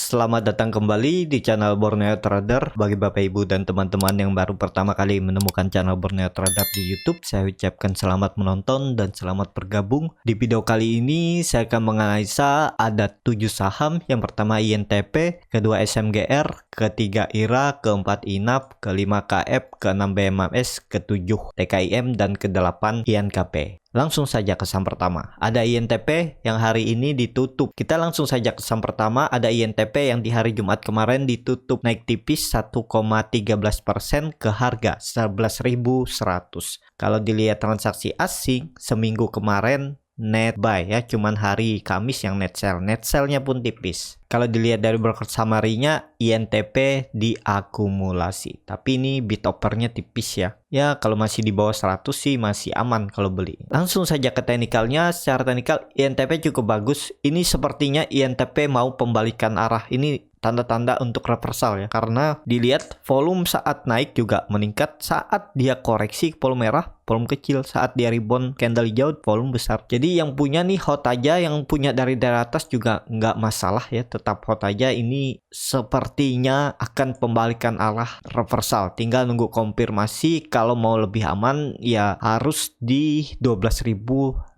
Selamat datang kembali di channel Borneo Trader. Bagi Bapak Ibu dan teman-teman yang baru pertama kali menemukan channel Borneo Trader di YouTube, saya ucapkan selamat menonton dan selamat bergabung. Di video kali ini saya akan menganalisa ada 7 saham. Yang pertama INTP, kedua SMGR, ketiga IRA, keempat INAP, kelima KF, keenam BMMS, ketujuh TKIM, dan ke-8 INKP. Langsung saja ke saham pertama. Ada INTP yang hari ini ditutup. Kita langsung saja ke saham pertama. Ada INTP yang di hari Jumat kemarin ditutup naik tipis 1,13% ke harga 11.100. Kalau dilihat transaksi asing seminggu kemarin net buy ya, cuman hari Kamis yang net sell. Net sell-nya pun tipis. Kalau dilihat dari broker summary-nya, INTP diakumulasi. Tapi ini bid offer-nya tipis ya. Ya, kalau masih di bawah 100 sih masih aman kalau beli. Langsung saja ke teknikalnya. Secara teknikal INTP cukup bagus. Ini sepertinya INTP mau pembalikan arah. Ini tanda-tanda untuk reversal ya, karena dilihat volume saat naik juga meningkat, saat dia koreksi volume merah volume kecil, saat dia rebound candle hijau volume besar. Jadi yang punya nih hot aja, yang punya dari atas juga nggak masalah ya, tetap hot aja. Ini sepertinya akan pembalikan arah reversal, tinggal nunggu konfirmasi. Kalau mau lebih aman ya harus di 12.500,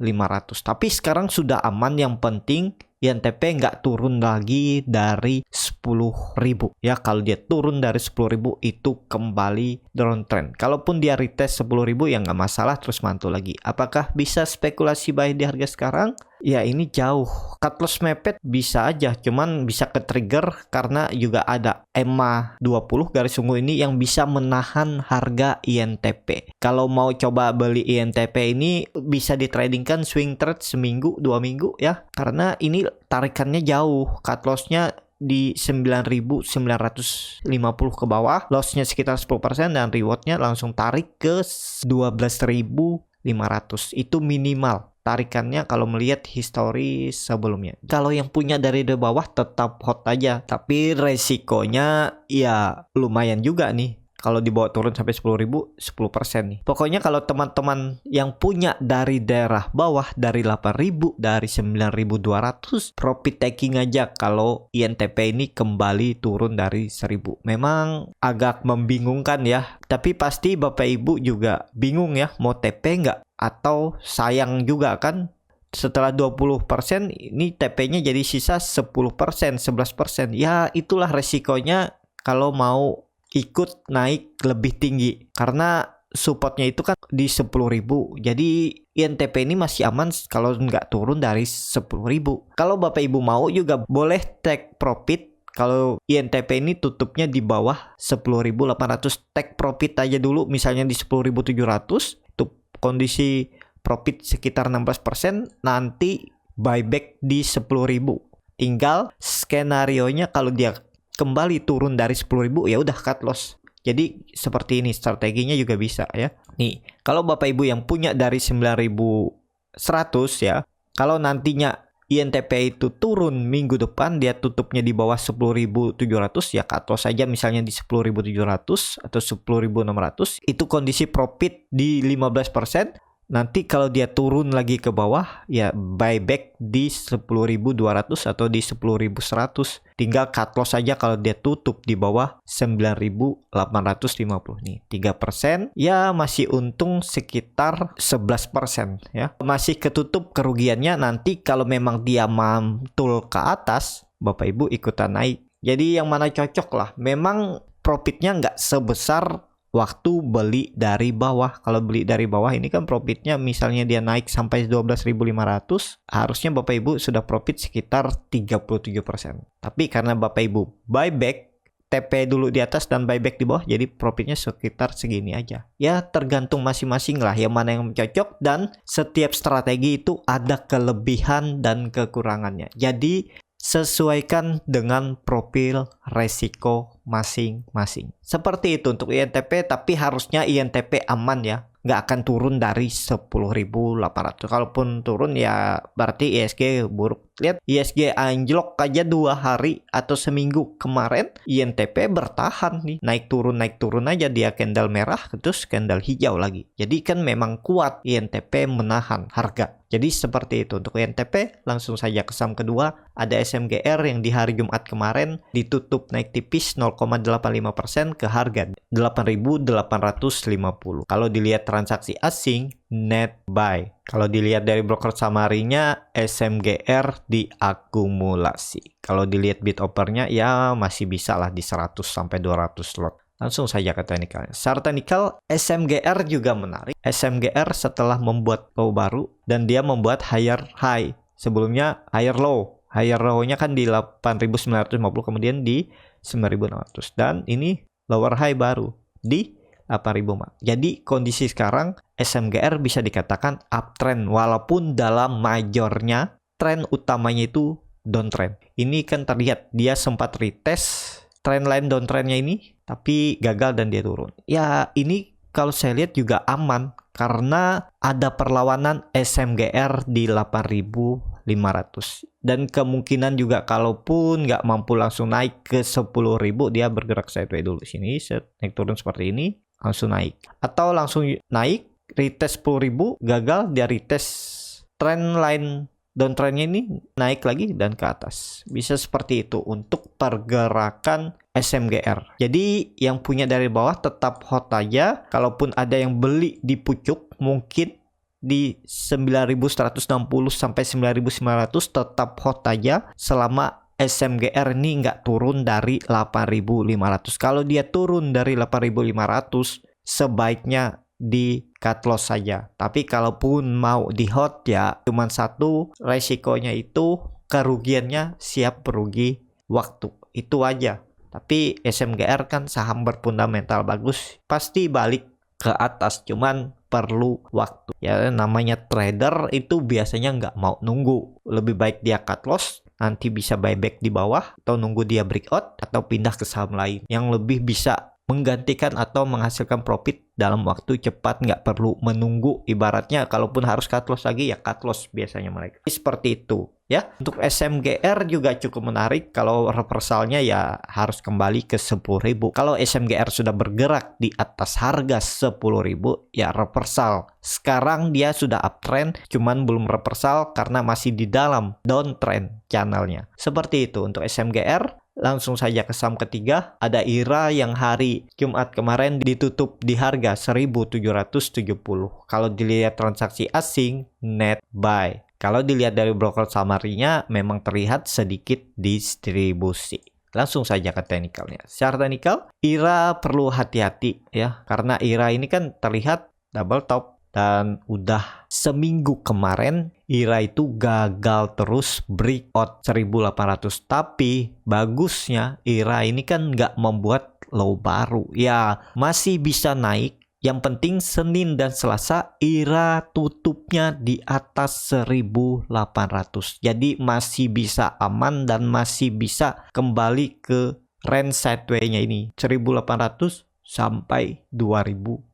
tapi sekarang sudah aman. Yang penting INTP nggak turun lagi dari 10.000 ya. Kalau dia turun dari 10.000 itu kembali downtrend. Kalaupun dia retest 10.000 ya nggak masalah, terus mantul lagi. Apakah bisa spekulasi buy di harga sekarang? Ya ini jauh. Cut loss mepet bisa aja, cuman bisa ke trigger karena juga ada EMA 20 garis ungu ini yang bisa menahan harga INTP. Kalau mau coba beli INTP ini bisa ditradingkan swing trade seminggu 2 minggu ya, karena ini tarikannya jauh. Cut lossnya di 9.950 ke bawah, lossnya sekitar 10% dan rewardnya langsung tarik ke 12.500. Itu minimal tarikannya kalau melihat histori sebelumnya. Kalau yang punya dari bawah tetap hot aja, tapi resikonya ya lumayan juga nih. Kalau dibawa turun sampai 10.000, 10% nih. Pokoknya kalau teman-teman yang punya dari daerah bawah, dari 8.000, dari 9.200, profit taking aja kalau INTP ini kembali turun dari 1.000. Memang agak membingungkan ya, tapi pasti Bapak Ibu juga bingung ya, mau TP nggak? Atau sayang juga kan? Setelah 20% ini TP-nya jadi sisa 10%, 11%. Ya itulah resikonya kalau mau ikut naik lebih tinggi, karena supportnya itu kan di 10.000. Jadi INTP ini masih aman kalau nggak turun dari 10.000. Kalau Bapak Ibu mau juga boleh take profit. Kalau INTP ini tutupnya di bawah 10.800, take profit aja dulu, misalnya di 10.700. Itu kondisi profit sekitar 16%, nanti buyback di 10.000. Tinggal skenarionya kalau dia kembali turun dari 10.000 ya udah cut loss. Jadi seperti ini strateginya juga bisa ya. Nih, kalau Bapak Ibu yang punya dari 9.100 ya, kalau nantinya INTP itu turun minggu depan, dia tutupnya di bawah 10.700 ya cut loss saja, misalnya di 10.700 atau 10.600. Itu kondisi profit di 15%. Nanti kalau dia turun lagi ke bawah ya buyback di 10.200 atau di 10.100. Tinggal cut loss saja kalau dia tutup di bawah 9.850 nih. 3% ya masih untung sekitar 11% ya. Masih ketutup kerugiannya nanti kalau memang dia mantul ke atas, Bapak Ibu ikutan naik. Jadi yang mana cocok lah. Memang profitnya nggak sebesar waktu beli dari bawah. Kalau beli dari bawah ini kan profitnya, misalnya dia naik sampai 12.500, harusnya Bapak Ibu sudah profit sekitar 37%. Tapi karena Bapak Ibu buyback, TP dulu di atas dan buyback di bawah, jadi profitnya sekitar segini aja. Ya tergantung masing-masing lah yang mana yang cocok, dan setiap strategi itu ada kelebihan dan kekurangannya. Jadi sesuaikan dengan profil resiko masing-masing. Seperti itu untuk INTP, tapi harusnya INTP aman ya. Nggak akan turun dari 10.800. Kalaupun turun ya berarti ISG buruk. Lihat ISG anjlok aja 2 hari atau seminggu kemarin, INTP bertahan nih. Naik turun aja, dia candle merah terus candle hijau lagi. Jadi kan memang kuat INTP menahan harga. Jadi seperti itu untuk INTP. Langsung saja ke saham kedua, ada SMGR yang di hari Jumat kemarin ditutup naik tipis 0,85% ke harga 8.850. Kalau dilihat transaksi asing, net buy. Kalau dilihat dari broker summary-nya, SMGR diakumulasi. Kalau dilihat bid offer-nya ya masih bisa lah di 100 sampai 200 lot. Langsung saja ke teknikalnya. Secara teknikal, SMGR juga menarik. SMGR setelah membuat low baru dan dia membuat higher high. Sebelumnya higher low. Higher low-nya kan di 8.950, kemudian di 9.600. Dan ini lower high baru di 8.000. Jadi kondisi sekarang SMGR bisa dikatakan uptrend walaupun dalam majornya tren utamanya itu downtrend. Ini kan terlihat dia sempat retest trendline downtrendnya ini tapi gagal dan dia turun. Ya ini kalau saya lihat juga aman karena ada perlawanan SMGR di 8.500 dan kemungkinan juga kalaupun nggak mampu langsung naik ke 10.000, dia bergerak sideways dulu sini, naik turun seperti ini langsung naik, atau langsung naik retest 10.000 gagal, dia retest trendline downtrendnya ini naik lagi dan ke atas. Bisa seperti itu untuk pergerakan SMGR. Jadi yang punya dari bawah tetap hot aja. Kalaupun ada yang beli di pucuk mungkin di 9.160 sampai 9.900 tetap hot aja selama SMGR ini nggak turun dari 8.500. Kalau dia turun dari 8.500 sebaiknya di cut loss saja. Tapi kalaupun mau di hot ya cuman satu, resikonya itu kerugiannya siap berugi waktu. Itu aja. Tapi SMGR kan saham berfundamental bagus, pasti balik ke atas, cuman perlu waktu. Ya namanya trader itu biasanya nggak mau nunggu. Lebih baik dia cut loss, nanti bisa buyback di bawah atau nunggu dia breakout atau pindah ke saham lain yang lebih bisa menggantikan atau menghasilkan profit dalam waktu cepat, nggak perlu menunggu. Ibaratnya kalaupun harus cut loss lagi ya cut loss biasanya mereka. Seperti itu ya. Untuk SMGR juga cukup menarik. Kalau reversalnya ya harus kembali ke 10.000. Kalau SMGR sudah bergerak di atas harga 10.000 ya reversal. Sekarang dia sudah uptrend, cuman belum reversal karena masih di dalam downtrend channelnya. Seperti itu untuk SMGR. Langsung saja ke saham ketiga, ada IRA yang hari Jumat kemarin ditutup di harga 1.770. Kalau dilihat transaksi asing, net buy. Kalau dilihat dari broker summary-nya memang terlihat sedikit distribusi. Langsung saja ke teknikalnya. Secara teknikal, IRA perlu hati-hati ya, karena IRA ini kan terlihat double top. Dan udah seminggu kemarin IRA itu gagal terus breakout 1.800. Tapi bagusnya IRA ini kan nggak membuat low baru. Ya masih bisa naik. Yang penting Senin dan Selasa IRA tutupnya di atas 1.800. Jadi masih bisa aman dan masih bisa kembali ke range sideways-nya ini 1.800 sampai 2.200.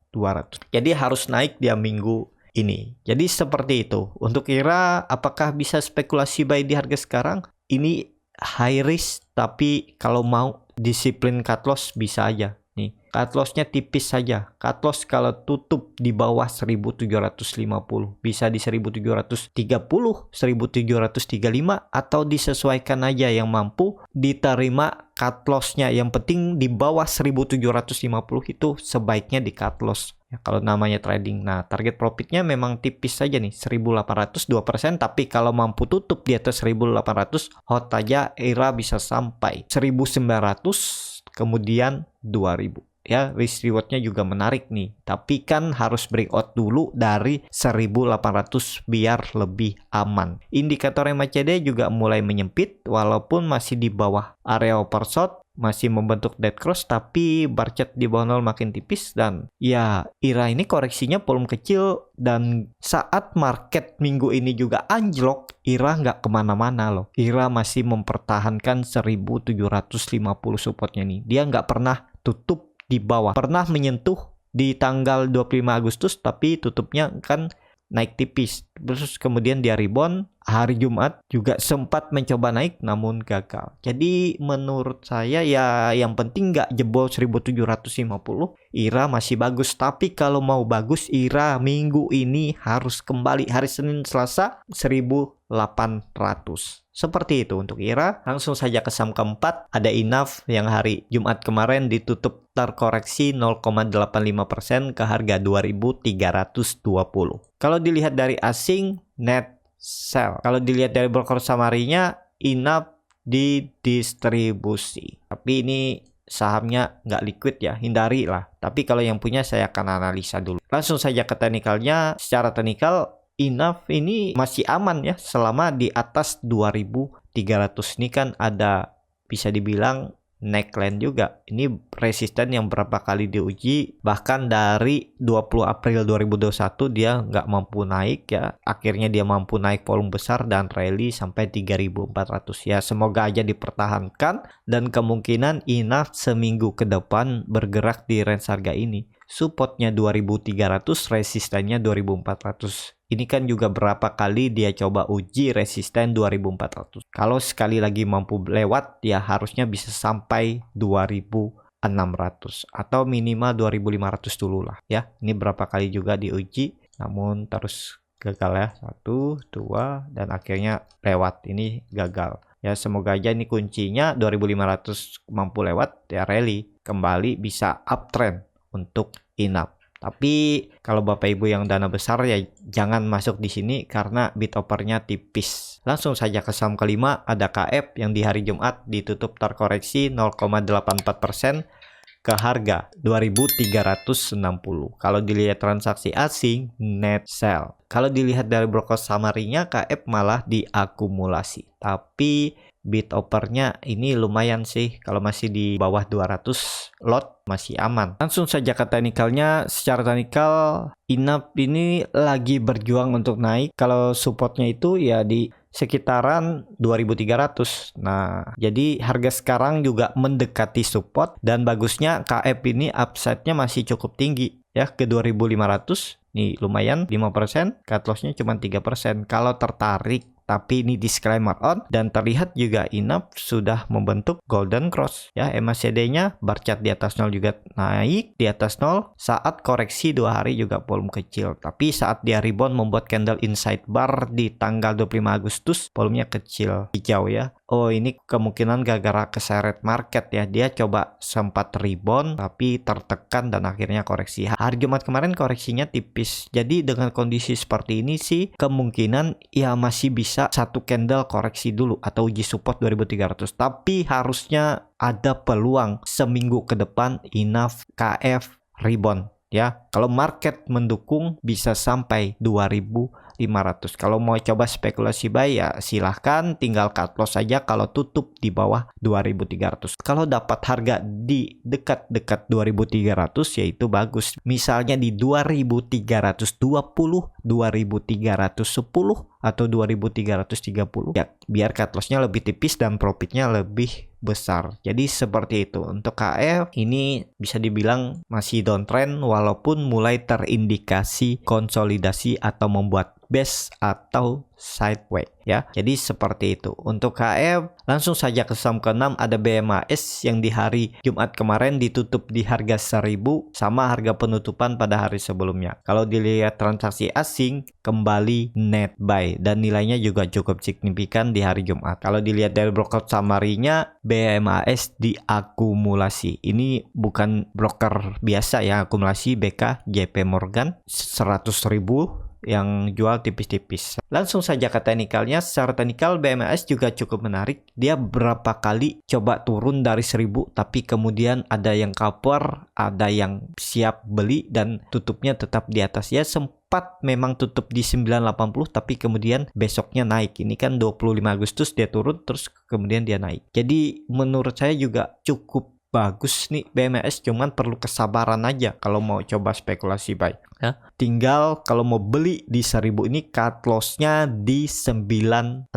Jadi harus naik dia minggu ini. Jadi seperti itu. Untuk IRA apakah bisa spekulasi buy di harga sekarang? Ini high risk, tapi kalau mau disiplin cut loss bisa aja. Nih, cut loss-nya tipis saja. Cut loss kalau tutup di bawah 1.750, bisa di 1.730, 1.735 atau disesuaikan aja yang mampu diterima cut loss-nya. Yang penting di bawah 1.750 itu sebaiknya di cut loss. Ya, kalau namanya trading. Nah, target profitnya memang tipis saja nih, 1.800 2%, tapi kalau mampu tutup di atas 1.800, hot aja IRA bisa sampai 1.900 kemudian 2.000. Ya, risk rewardnya juga menarik nih. Tapi kan harus breakout dulu dari 1.800 biar lebih aman. Indikator MACD juga mulai menyempit walaupun masih di bawah area oversold. masih membentuk dead cross, tapi bar chart di bawah nol makin tipis. Dan ya IRA ini koreksinya volume kecil, dan saat market minggu ini juga anjlok, IRA nggak kemana-mana loh. IRA masih mempertahankan 1750 supportnya nih. Dia nggak pernah tutup di bawah, pernah menyentuh di tanggal 25 Agustus tapi tutupnya kan naik tipis, terus kemudian dia rebound. Hari Jumat juga sempat mencoba naik namun gagal. Jadi menurut saya ya yang penting nggak jebol 1750. IRA masih bagus, tapi kalau mau bagus IRA minggu ini harus kembali hari Senin Selasa 1800. Seperti itu untuk IRA. Langsung saja ke saham keempat, ada INAF yang hari Jumat kemarin ditutup terkoreksi 0,85% ke harga 2320. Kalau dilihat dari asing, net sell. Kalau dilihat dari broker samarinya, INAF didistribusi. Tapi ini sahamnya nggak liquid ya, hindari lah. Tapi kalau yang punya saya akan analisa dulu. Langsung saja ke teknikalnya. Secara teknikal, INAF ini masih aman ya selama di atas 2300. Ini kan ada bisa dibilang neckline juga. Ini resisten yang berapa kali diuji, bahkan dari 20 April 2021 dia nggak mampu naik ya. Akhirnya dia mampu naik volume besar dan rally sampai 3400 ya. Semoga aja dipertahankan, dan kemungkinan INAF seminggu ke depan bergerak di range harga ini. Supportnya 2300, resistannya 2400. Ini kan juga berapa kali dia coba uji resisten 2400. Kalau sekali lagi mampu lewat, ya harusnya bisa sampai 2600 atau minimal 2500 dulu lah ya. Ini berapa kali juga diuji namun terus gagal ya. 1, 2 dan akhirnya lewat. Ini gagal. Ya semoga aja ini kuncinya 2500 mampu lewat ya, rally kembali bisa uptrend untuk INAF. Tapi kalau Bapak Ibu yang dana besar ya jangan masuk di sini karena bid offernya tipis. Langsung saja ke saham kelima, ada KF yang di hari Jumat ditutup terkoreksi 0,84% ke harga 2360. Kalau dilihat transaksi asing, net sell. Kalau dilihat dari broker samarinya, KF malah diakumulasi. Tapi bid offernya ini lumayan sih, kalau masih di bawah 200 lot masih aman. Langsung saja ke teknikalnya. Secara teknikal INAF ini lagi berjuang untuk naik. Kalau supportnya itu ya di sekitaran 2300. Nah, jadi harga sekarang juga mendekati support, dan bagusnya KF ini upside-nya masih cukup tinggi ya ke 2500. Nih lumayan 5%, cut loss-nya cuma 3%. Kalau tertarik, tapi ini disclaimer on, dan terlihat juga INAF sudah membentuk golden cross ya. MACD-nya bar chart di atas 0 juga naik di atas 0. Saat koreksi 2 hari juga volume kecil, tapi saat dia rebound membuat candle inside bar di tanggal 25 Agustus volumenya kecil hijau ya. Oh ini kemungkinan gara-gara keseret market ya. Dia coba sempat rebound tapi tertekan dan akhirnya koreksi. Hari Jumat kemarin koreksinya tipis. Jadi dengan kondisi seperti ini sih kemungkinan ya masih bisa satu candle koreksi dulu atau uji support 2300. Tapi harusnya ada peluang seminggu ke depan INAF KF rebound ya. Kalau market mendukung bisa sampai 2500. Kalau mau coba spekulasi buy ya silahkan, tinggal cut loss saja kalau tutup di bawah 2300. Kalau dapat harga di dekat-dekat 2300 yaitu bagus. Misalnya di 2320, 2310 atau 2330 ya, biar cut loss-nya lebih tipis dan profitnya lebih besar. Jadi seperti itu. Untuk KF ini bisa dibilang masih downtrend walaupun mulai terindikasi konsolidasi atau membuat base atau sideways ya. Jadi seperti itu. Untuk KF langsung saja ke saham ke-6, ada BMAS yang di hari Jumat kemarin ditutup di harga 1000 sama harga penutupan pada hari sebelumnya. Kalau dilihat transaksi asing kembali net buy dan nilainya juga cukup signifikan di hari Jumat. Kalau dilihat dari broker summary-nya, BMAS diakumulasi. Ini bukan broker biasa ya, akumulasi BK JP Morgan 100.000 yang jual tipis-tipis. Langsung saja ke teknikalnya. Secara teknikal BMAS juga cukup menarik. Dia berapa kali coba turun dari 1000 tapi kemudian ada yang cover, ada yang siap beli dan tutupnya tetap di atas. Ya sempat memang tutup di 980 tapi kemudian besoknya naik. Ini kan 25 Agustus dia turun terus kemudian dia naik. Jadi menurut saya juga cukup bagus nih BMAS, cuman perlu kesabaran aja kalau mau coba spekulasi buy ya. Tinggal kalau mau beli di 1000 ini cut loss-nya di 960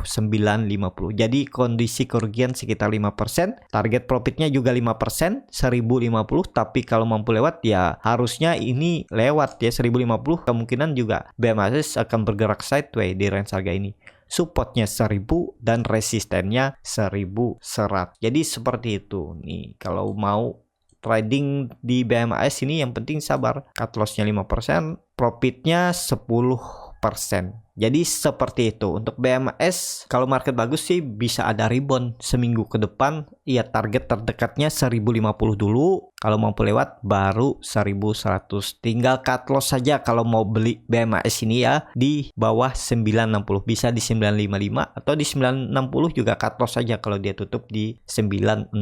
950. Jadi kondisi kerugian sekitar 5%, target profitnya juga 5%, 1050, tapi kalau mampu lewat ya harusnya ini lewat ya 1050. Kemungkinan juga BMAS akan bergerak sideways di range harga ini. Supportnya 1000 dan resistennya 1100. Jadi seperti itu nih, kalau mau trading di BMAS ini yang penting sabar. Cut loss-nya 5%, profitnya 10%. Jadi seperti itu untuk BMAS. Kalau market bagus sih bisa ada rebound seminggu ke depan. Ya target terdekatnya 1050 dulu. Kalau mampu lewat baru 1100. Tinggal cut loss saja kalau mau beli BMAS ini ya di bawah 960. Bisa di 955 atau di 960 juga cut loss saja kalau dia tutup di 960.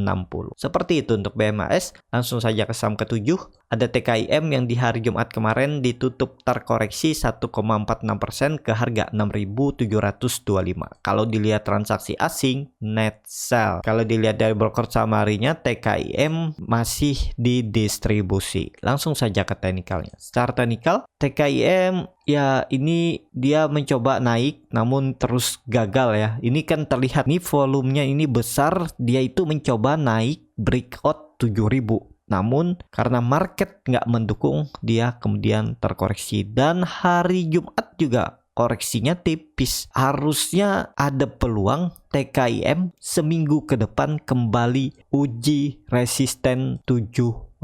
Seperti itu untuk BMAS. Langsung saja ke saham ketujuh. Ada TKIM yang di hari Jumat kemarin ditutup terkoreksi 1,46% ke harga 6.725. Kalau dilihat transaksi asing, net sell. Kalau dilihat dari broker samarinya, TKIM masih didistribusi. Langsung saja ke teknikalnya. Secara teknikal, TKIM ya ini dia mencoba naik namun terus gagal ya. Ini kan terlihat nih volumenya ini besar, dia itu mencoba naik breakout 7000. Namun karena market nggak mendukung, dia kemudian terkoreksi. Dan hari Jumat juga koreksinya tipis. Harusnya ada peluang TKIM seminggu ke depan kembali uji resisten 7000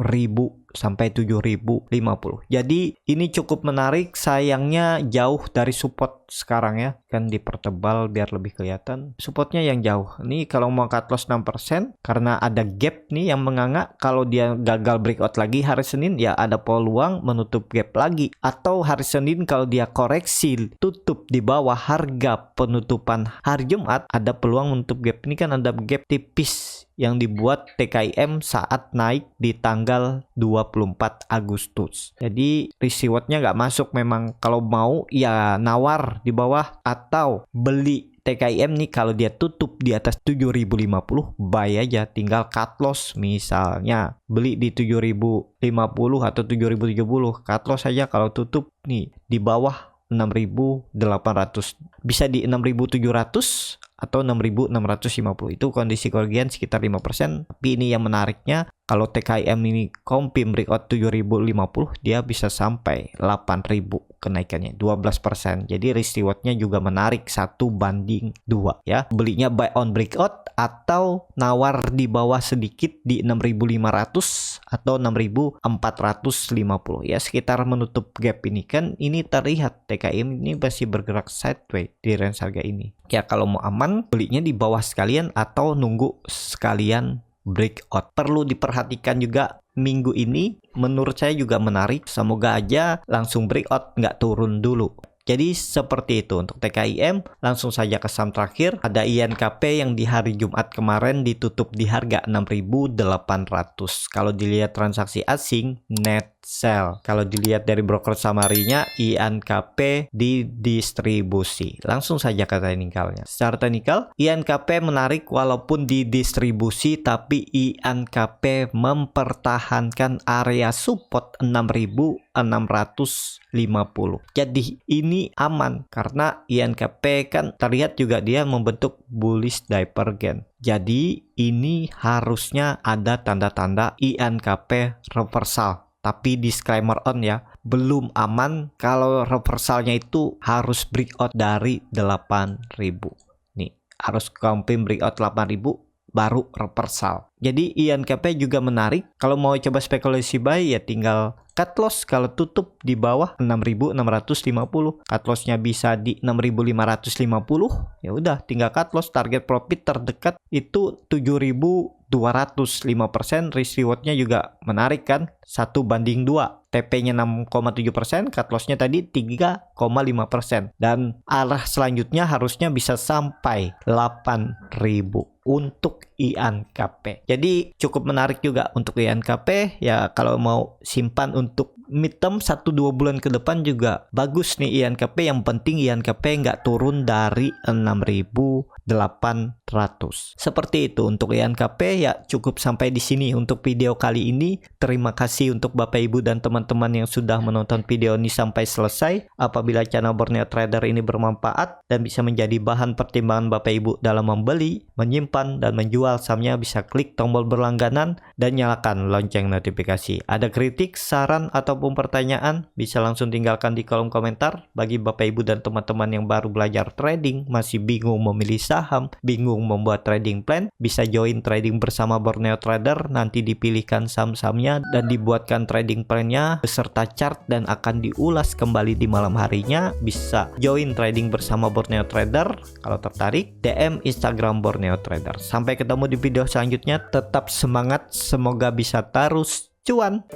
sampai 7050. Jadi ini cukup menarik, sayangnya jauh dari support sekarang ya. Kan dipertebal biar lebih kelihatan. Supportnya yang jauh. Ini kalau mau cut loss 6% karena ada gap nih yang menganga. Kalau dia gagal breakout lagi hari Senin ya ada peluang menutup gap lagi. Atau hari Senin kalau dia koreksi tutup di bawah harga penutupan hari Jumat, ada peluang menutup gap. Ini kan ada gap tipis yang dibuat TKIM saat naik di tanggal 24 Agustus. Jadi rewardnya nggak masuk memang. Kalau mau ya nawar di bawah atau beli TKIM nih kalau dia tutup di atas 7050 buy aja, tinggal cut loss misalnya beli di 7050 atau 7070, cut loss aja kalau tutup nih di bawah 6.800, bisa di 6.700 atau 6.650. Itu kondisi kerugian sekitar 5%. Tapi ini yang menariknya, kalau TKIM ini confirm breakout 7.050, dia bisa sampai 8.000 kenaikannya, 12%. Jadi risk rewardnya juga menarik 1:2 ya. Belinya buy on breakout atau nawar di bawah sedikit di 6.500 atau 6.450 ya, sekitar menutup gap ini. Kan ini terlihat TKIM ini masih bergerak sideways di range harga ini. Ya kalau mau aman belinya di bawah sekalian atau nunggu sekalian breakout. Perlu diperhatikan juga minggu ini, menurut saya juga menarik. Semoga aja langsung breakout, nggak turun dulu. Jadi seperti itu untuk TKIM. Langsung saja ke saham terakhir. Ada INKP yang di hari Jumat kemarin ditutup di harga 6.800. Kalau dilihat transaksi asing, net sell. Kalau dilihat dari broker samarinya, INKP didistribusi. Langsung saja ke teknikalnya. Secara teknikal, INKP menarik walaupun didistribusi, tapi INKP mempertahankan area support 6.650. Jadi ini aman karena INKP kan terlihat juga dia membentuk bullish divergence. Jadi ini harusnya ada tanda-tanda INKP reversal. Tapi disclaimer on ya, belum aman. Kalau reversalnya itu harus breakout dari 8.000. Nih, harus confirm breakout 8.000. baru reversal. Jadi INKP juga menarik. Kalau mau coba spekulasi buy ya tinggal cut loss kalau tutup di bawah 6.650. Cut lossnya bisa di 6.550. Ya udah tinggal cut loss. Target profit terdekat itu 7.200, 5%. Risk rewardnya juga menarik kan, 1:2. TP-nya 6,7%, cut loss-nya tadi 3,5%. Dan arah selanjutnya harusnya bisa sampai 8.000 untuk INKP. Jadi cukup menarik juga untuk INKP. Ya kalau mau simpan untuk midterm 1-2 bulan ke depan juga bagus nih INKP. Yang penting INKP nggak turun dari 6.800. Seperti itu untuk INKP. Ya cukup sampai di sini untuk video kali ini. Terima kasih untuk Bapak Ibu dan teman-teman yang sudah menonton video ini sampai selesai. Apabila channel Borneo Trader ini bermanfaat dan bisa menjadi bahan pertimbangan Bapak Ibu dalam membeli, menyimpan, dan menjual sahamnya, bisa klik tombol berlangganan dan nyalakan lonceng notifikasi. Ada kritik, saran, ataupun pertanyaan, bisa langsung tinggalkan di kolom komentar. Bagi Bapak Ibu dan teman-teman yang baru belajar trading, masih bingung memilih saham, bingung membuat trading plan, bisa join trading bersama Borneo Trader. Nanti dipilihkan saham-sahamnya dan dibuatkan trading plan-nya beserta chart dan akan diulas kembali di malam harinya. Bisa join trading bersama Borneo Trader. Kalau tertarik, DM Instagram Borneo Trader. Sampai ketemu di video selanjutnya. Tetap semangat, semoga bisa terus cuan.